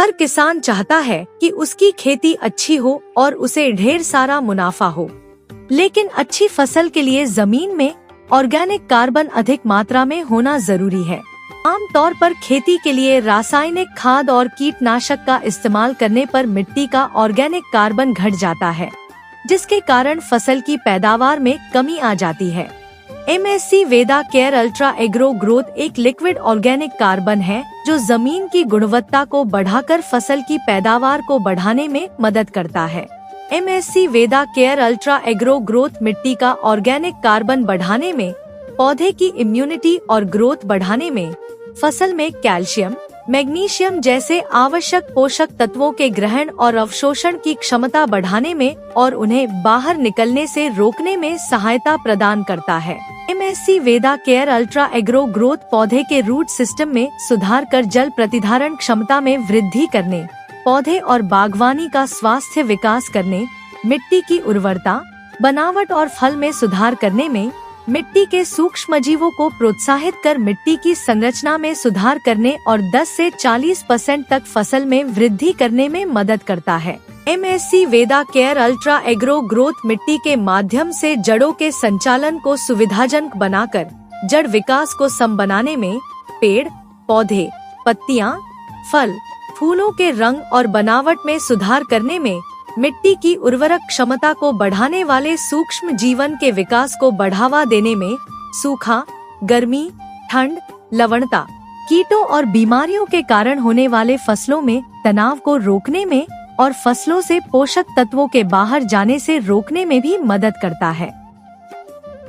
हर किसान चाहता है कि उसकी खेती अच्छी हो और उसे ढेर सारा मुनाफा हो, लेकिन अच्छी फसल के लिए जमीन में ऑर्गेनिक कार्बन अधिक मात्रा में होना जरूरी है। आमतौर पर खेती के लिए रासायनिक खाद और कीटनाशक का इस्तेमाल करने पर मिट्टी का ऑर्गेनिक कार्बन घट जाता है, जिसके कारण फसल की पैदावार में कमी आ जाती है। MSC वेदा केयर अल्ट्रा एग्रो ग्रोथ एक लिक्विड ऑर्गेनिक कार्बन है जो जमीन की गुणवत्ता को बढ़ाकर फसल की पैदावार को बढ़ाने में मदद करता है। MSC वेदा केयर अल्ट्रा एग्रो ग्रोथ मिट्टी का ऑर्गेनिक कार्बन बढ़ाने में, पौधे की इम्यूनिटी और ग्रोथ बढ़ाने में, फसल में कैल्शियम, मैग्नीशियम जैसे आवश्यक पोषक तत्वों के ग्रहण और अवशोषण की क्षमता बढ़ाने में और उन्हें बाहर निकलने से रोकने में सहायता प्रदान करता है। MSC वेदा केयर अल्ट्रा एग्रो ग्रोथ पौधे के रूट सिस्टम में सुधार कर जल प्रतिधारण क्षमता में वृद्धि करने, पौधे और बागवानी का स्वास्थ्य विकास करने, मिट्टी की उर्वरता, बनावट और फल में सुधार करने में, मिट्टी के सूक्ष्मजीवों को प्रोत्साहित कर मिट्टी की संरचना में सुधार करने और 10 से 40% तक फसल में वृद्धि करने में मदद करता है। MSC वेदा केयर अल्ट्रा एग्रो ग्रोथ मिट्टी के माध्यम से जड़ों के संचालन को सुविधाजनक बनाकर जड़ विकास को सम बनाने में, पेड़, पौधे, पत्तियां, फल, फूलों के रंग और बनावट में सुधार करने में, मिट्टी की उर्वरक क्षमता को बढ़ाने वाले सूक्ष्म जीवन के विकास को बढ़ावा देने में, सूखा, गर्मी, ठंड, लवणता, कीटों और बीमारियों के कारण होने वाले फसलों में तनाव को रोकने में और फसलों से पोषक तत्वों के बाहर जाने से रोकने में भी मदद करता है।